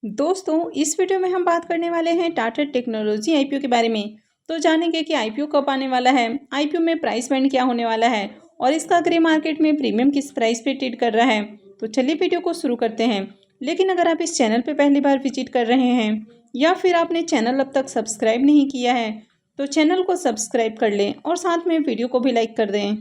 दोस्तों, इस वीडियो में हम बात करने वाले हैं टाटा टेक्नोलॉजी आईपीओ के बारे में। तो जानेंगे कि आईपीओ कब आने वाला है, आईपीओ में प्राइस बैंड क्या होने वाला है और इसका ग्रे मार्केट में प्रीमियम किस प्राइस पे ट्रेड कर रहा है। तो चलिए वीडियो को शुरू करते हैं। लेकिन अगर आप इस चैनल पे पहली बार विजिट कर रहे हैं या फिर आपने चैनल अब तक सब्सक्राइब नहीं किया है तो चैनल को सब्सक्राइब कर लें और साथ में वीडियो को भी लाइक कर दें।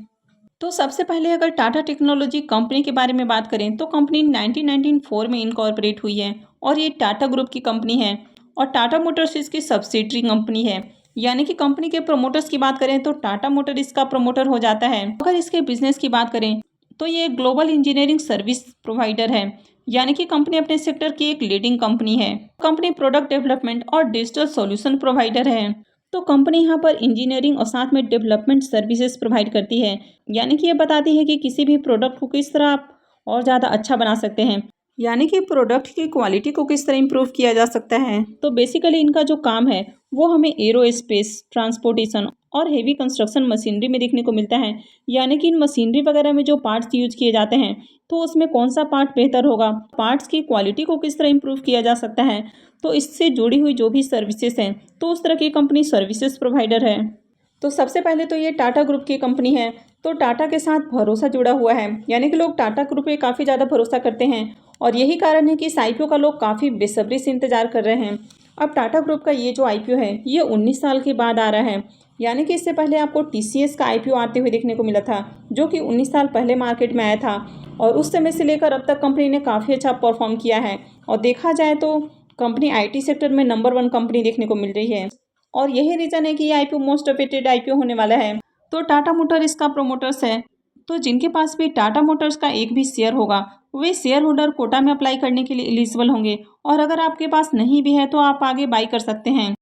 तो सबसे पहले अगर टाटा टेक्नोलॉजी कंपनी के बारे में बात करें तो कंपनी 1994 में इनकॉर्पोरेट हुई है और ये टाटा ग्रुप की कंपनी है और टाटा मोटर्स इसकी सब्सिडरी कंपनी है। यानी कि कंपनी के प्रमोटर्स की बात करें तो टाटा मोटर इसका प्रमोटर हो जाता है। अगर इसके बिजनेस की बात करें तो ये ग्लोबल इंजीनियरिंग सर्विस प्रोवाइडर है। यानी कि कंपनी अपने सेक्टर की एक लीडिंग कंपनी है। कंपनी प्रोडक्ट डेवलपमेंट और डिजिटल सॉल्यूशन प्रोवाइडर है। तो कंपनी यहाँ पर इंजीनियरिंग और साथ में डेवलपमेंट सर्विसेज प्रोवाइड करती है। यानी कि ये बताती है कि किसी भी प्रोडक्ट को किस तरह आप और ज़्यादा अच्छा बना सकते हैं, यानी कि प्रोडक्ट की क्वालिटी को किस तरह इंप्रूव किया जा सकता है। तो बेसिकली इनका जो काम है वो हमें एरोस्पेस, ट्रांसपोर्टेशन और हेवी कंस्ट्रक्शन मशीनरी में देखने को मिलता है। यानी कि इन मशीनरी वगैरह में जो पार्ट्स यूज किए जाते हैं तो उसमें कौन सा पार्ट बेहतर होगा, पार्ट्स की क्वालिटी को किस तरह इंप्रूव किया जा सकता है। तो इससे जुड़ी हुई जो भी सर्विसेज हैं तो उस तरह की कंपनी सर्विसेज प्रोवाइडर है। तो सबसे पहले तो ये टाटा ग्रुप की कंपनी है। तो टाटा के साथ भरोसा जुड़ा हुआ है, यानी कि लोग टाटा ग्रुप पे काफ़ी ज़्यादा भरोसा करते हैं और यही कारण है कि इस आईपीओ का लोग काफ़ी बेसब्री से इंतजार कर रहे हैं। अब टाटा ग्रुप का ये जो आईपीओ है ये 19 साल के बाद आ रहा है। यानी कि इससे पहले आपको टीसीएस का आईपीओ आते हुए देखने को मिला था जो कि 19 साल पहले मार्केट में आया था और उस समय से लेकर अब तक कंपनी ने काफ़ी अच्छा परफॉर्म किया है। और देखा जाए तो कंपनी आईटी सेक्टर में नंबर 1 कंपनी देखने को मिल रही है और यही रीज़न है कि ये आईपीओ मोस्ट अवेटेड आईपीओ होने वाला है। तो टाटा मोटर इसका प्रोमोटर्स है। तो जिनके पास भी टाटा मोटर्स का एक भी शेयर होगा वे शेयर होल्डर कोटा में अप्लाई करने के लिए एलिजिबल होंगे और अगर आपके पास नहीं भी है तो आप आगे बाई कर सकते हैं।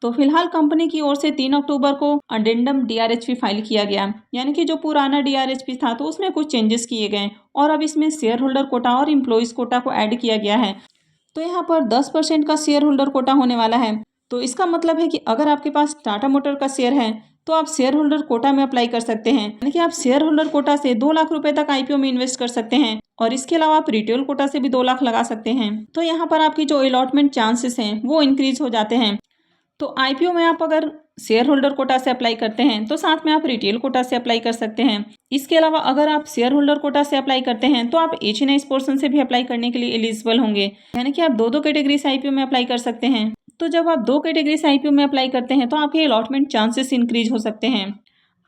तो फिलहाल कंपनी की ओर से 3 अक्टूबर को अडेंडम डीआरएचपी फाइल किया गया। यानी कि जो पुराना डीआरएचपी था तो उसमें कुछ चेंजेस किए गए और अब इसमें शेयर होल्डर कोटा और इम्प्लॉइज कोटा को ऐड किया गया है। तो यहाँ पर 10% का शेयर होल्डर कोटा होने वाला है। तो इसका मतलब है कि अगर आपके पास टाटा मोटर का शेयर है तो आप शेयर होल्डर कोटा में अप्लाई कर सकते हैं। यानी कि आप शेयर होल्डर कोटा से 2 लाख रुपए तक आईपीओ में इन्वेस्ट कर सकते हैं और इसके अलावा आप रिटेल कोटा से भी 2 लाख लगा सकते हैं। तो यहाँ पर आपकी जो अलॉटमेंट चांसेस हैं वो इंक्रीज हो जाते हैं। तो आईपीओ में आप अगर शेयर होल्डर कोटा से अप्लाई करते हैं तो साथ में आप रिटेल कोटा से अप्लाई कर सकते हैं। इसके अलावा अगर आप शेयर होल्डर कोटा से अप्लाई करते हैं तो आप एच पोर्शन से भी अप्लाई करने के लिए एलिजिबल होंगे। यानी कि आप दो कैटेगरी से आईपीओ में अप्लाई कर सकते हैं। तो जब आप 2 कैटेगरी से आईपीओ में अप्लाई करते हैं तो आपके अलॉटमेंट चांसेस इंक्रीज हो सकते हैं।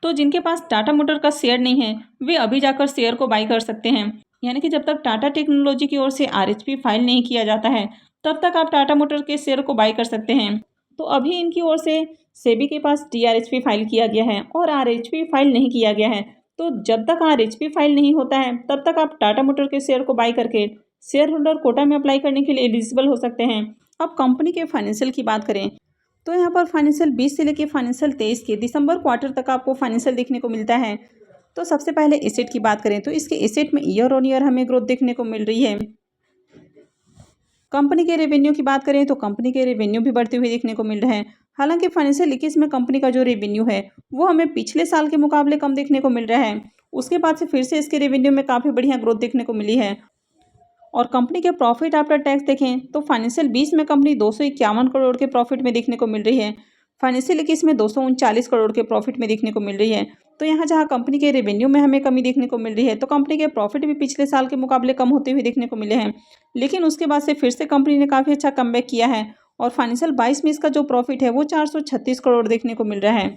तो जिनके पास टाटा मोटर का शेयर नहीं है वे अभी जाकर शेयर को बाई कर सकते हैं। यानी कि जब तक टाटा टेक्नोलॉजी की ओर से आरएचपी फाइल नहीं किया जाता है तब तक आप टाटा मोटर के शेयर को बाई कर सकते हैं। तो अभी इनकी ओर से सेबी के पास टीआरएचपी फाइल किया गया है और आरएचपी फाइल नहीं किया गया है। तो जब तक आरएचपी फाइल नहीं होता है तब तक आप टाटा मोटर के शेयर को बाई करके शेयर होल्डर कोटा में अप्लाई करने के लिए एलिजिबल हो सकते हैं। अब कंपनी के फाइनेंशियल की बात करें तो यहाँ पर फाइनेंशियल 20 से लेकर फाइनेंशियल 23 के दिसंबर क्वार्टर तक आपको फाइनेंशियल देखने को मिलता है। तो सबसे पहले एसेट की बात करें तो इसके एसेट में ईयर ऑन ईयर हमें ग्रोथ देखने को मिल रही है। कंपनी के रेवेन्यू की बात करें तो कंपनी के रेवेन्यू भी बढ़ते हुए देखने को मिल रहे हैं। हालांकि फाइनेंशियल 21 में कंपनी का जो रेवेन्यू है वो हमें पिछले साल के मुकाबले कम देखने को मिल रहा है। उसके बाद से फिर से इसके रेवेन्यू में काफ़ी बढ़िया ग्रोथ देखने को मिली है। और कंपनी के प्रॉफिट आफ्टर टैक्स देखें तो फाइनेंशियल 20 में कंपनी 251 करोड़ के प्रॉफिट में देखने को मिल रही है। फाइनेंशियल 21 में 239 करोड़ के प्रॉफिट में देखने को मिल रही है। तो यहाँ जहाँ कंपनी के रेवेन्यू में हमें कमी देखने को मिल रही है तो कंपनी के प्रॉफिट भी पिछले साल के मुकाबले कम होते हुए देखने को मिले हैं। लेकिन उसके बाद से फिर से कंपनी ने काफ़ी अच्छा कमबैक किया है और फाइनेंशियल 22 में इसका जो प्रॉफिट है वो 436 करोड़ देखने को मिल रहा है।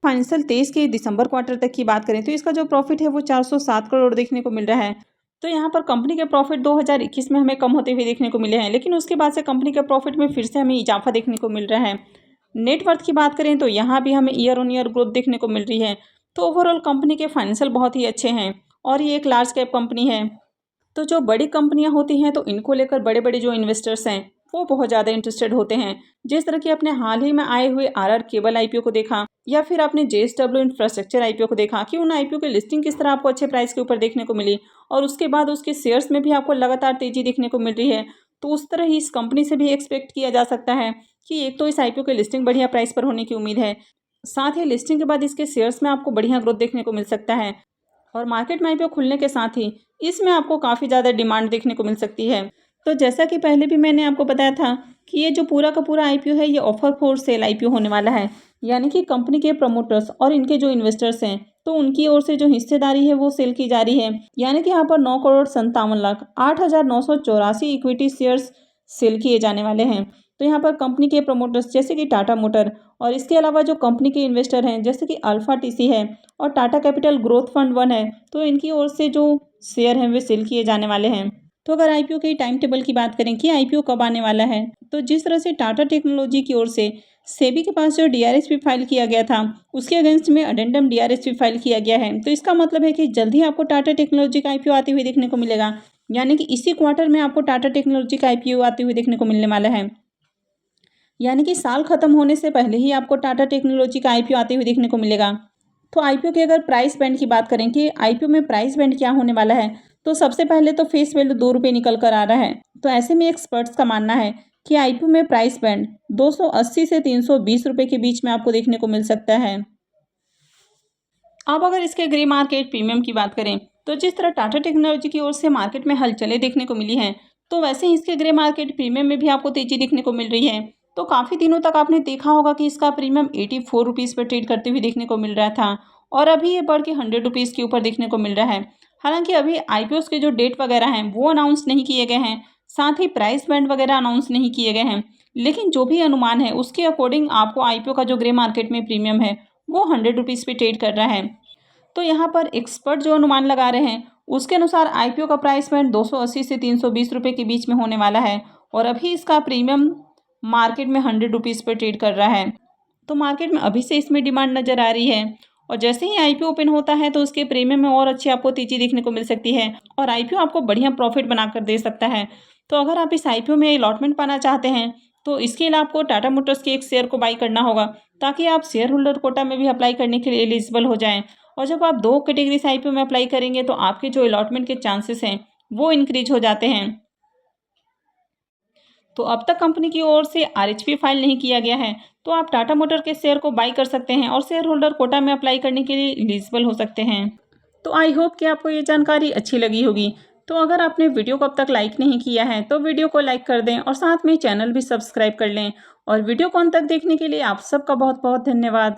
फाइनेंशियल 23 के दिसंबर क्वार्टर तक की बात करें तो इसका जो प्रॉफिट है वो 407 करोड़ देखने को मिल रहा है। तो यहाँ पर कंपनी के प्रॉफिट 2021 में हमें कम होते हुए देखने को मिले हैं, लेकिन उसके बाद से कंपनी के प्रॉफिट में फिर से हमें इजाफा देखने को मिल रहा है। नेटवर्थ की बात करें तो यहाँ भी हमें ईयर ऑन ईयर ग्रोथ देखने को मिल रही है। तो ओवरऑल कंपनी के फाइनेंशियल बहुत ही अच्छे हैं और ये एक लार्ज कैप कंपनी है। तो जो बड़ी कंपनियां होती हैं तो इनको लेकर बड़े बड़े जो इन्वेस्टर्स हैं वो बहुत ज़्यादा इंटरेस्टेड होते हैं। जिस तरह की अपने हाल ही में आए हुए आरआर केबल आईपीओ को देखा या फिर आपने जेएसडब्ल्यू इंफ्रास्ट्रक्चर आईपीओ को देखा कि उन आईपीओ की लिस्टिंग किस तरह आपको अच्छे प्राइस के ऊपर देखने को मिली और उसके बाद उसके शेयर्स में भी आपको लगातार तेजी देखने को मिल रही है। तो उस तरह ही इस कंपनी से भी एक्सपेक्ट किया जा सकता है कि एक तो इस आईपीओ की लिस्टिंग बढ़िया प्राइस पर होने की उम्मीद है, साथ ही लिस्टिंग के बाद इसके शेयर्स में आपको बढ़िया ग्रोथ देखने को मिल सकता है और मार्केट में आईपीओ खुलने के साथ ही इसमें आपको काफ़ी ज़्यादा डिमांड देखने को मिल सकती है। तो जैसा कि पहले भी मैंने आपको बताया था कि ये जो पूरा का पूरा आईपीओ है ये ऑफर फॉर सेल आईपीओ होने वाला है, यानी कि कंपनी के प्रमोटर्स और इनके जो इन्वेस्टर्स हैं तो उनकी ओर से जो हिस्सेदारी है वो सेल की जा रही है, यानी कि यहाँ पर 9,57,08,984 इक्विटी शेयर्स सेल किए जाने वाले हैं। तो यहाँ पर कंपनी के प्रमोटर्स जैसे कि टाटा मोटर और इसके अलावा जो कंपनी के इन्वेस्टर हैं जैसे कि अल्फा टीसी है और टाटा कैपिटल ग्रोथ फंड 1 है, तो इनकी ओर से जो शेयर हैं वे सेल किए जाने वाले हैं। तो अगर आईपीओ के टाइम टेबल की बात करें कि आईपीओ कब आने वाला है, तो जिस तरह से टाटा टेक्नोलॉजी की ओर से सेबी के पास जो डीआरएस फाइल किया गया था उसके अगेंस्ट में अडेंडम डीआरएस फाइल किया गया है, तो इसका मतलब है कि जल्द ही आपको टाटा टेक्नोलॉजी का आईपीओ आते हुए देखने को मिलेगा, यानी कि इसी क्वार्टर में आपको टाटा टेक्नोलॉजी का आईपीओ आते हुए देखने को मिलने वाला है। यानी कि साल खत्म होने से पहले ही आपको टाटा टेक्नोलॉजी का आईपीओ आते हुए देखने को मिलेगा। तो आईपीओ की अगर प्राइस बैंड की बात करें कि आईपीओ में प्राइस बैंड क्या होने वाला है, तो सबसे पहले तो फेस वैल्यू 2 रुपये निकल कर आ रहा है। तो ऐसे में एक्सपर्ट्स का मानना है कि आईपीओ में प्राइस बैंड 280 से 320 रुपये के बीच में आपको देखने को मिल सकता है। अब अगर इसके ग्रे मार्केट प्रीमियम की बात करें, तो जिस तरह टाटा टेक्नोलॉजी की ओर से मार्केट में हलचलें देखने को मिली हैं, तो वैसे ही इसके ग्रे मार्केट प्रीमियम में भी आपको तेजी देखने को मिल रही है। तो काफ़ी दिनों तक आपने देखा होगा कि इसका प्रीमियम 84 रुपीज़ पर ट्रेड करते हुए देखने को मिल रहा था और अभी ये बढ़ के 100 रुपीज़ के ऊपर देखने को मिल रहा है। हालांकि अभी आईपीओस के जो डेट वगैरह हैं वो अनाउंस नहीं किए गए हैं, साथ ही प्राइस बैंड वगैरह अनाउंस नहीं किए गए हैं, लेकिन जो भी अनुमान है उसके अकॉर्डिंग आपको आईपीओ का जो ग्रे मार्केट में प्रीमियम है वो 100 रुपीज़ पे ट्रेड कर रहा है। तो यहाँ पर एक्सपर्ट जो अनुमान लगा रहे हैं उसके अनुसार आईपीओ का प्राइस बैंड 280 से 320 रुपये के बीच में होने वाला है और अभी इसका प्रीमियम मार्केट में 100 रुपीज़ पर ट्रेड कर रहा है। तो मार्केट में अभी से इसमें डिमांड नज़र आ रही है और जैसे ही आईपीओ ओपन होता है तो उसके प्रीमियम में और अच्छी आपको तेजी देखने को मिल सकती है और आईपीओ आपको बढ़िया प्रॉफिट बनाकर दे सकता है। तो अगर आप इस आईपीओ में अलॉटमेंट पाना चाहते हैं तो इसके लिए आपको टाटा मोटर्स के एक शेयर को बाई करना होगा ताकि आप शेयर होल्डर कोटा में भी अप्लाई करने के लिए एलिजिबल हो जाएं। और जब आप 2 कैटेगरी से आईपीओ में अप्लाई करेंगे तो आपके जो अलॉटमेंट के चांसेस हैं वो इंक्रीज हो जाते हैं। तो अब तक कंपनी की ओर से आरएचपी फाइल नहीं किया गया है, तो आप टाटा मोटर के शेयर को बाई कर सकते हैं और शेयर होल्डर कोटा में अप्लाई करने के लिए एलिजिबल हो सकते हैं। तो आई होप कि आपको ये जानकारी अच्छी लगी होगी। तो अगर आपने वीडियो को अब तक लाइक नहीं किया है तो वीडियो को लाइक कर दें और साथ में चैनल भी सब्सक्राइब कर लें। और वीडियो को अंत तक देखने के लिए आप सबका बहुत बहुत धन्यवाद।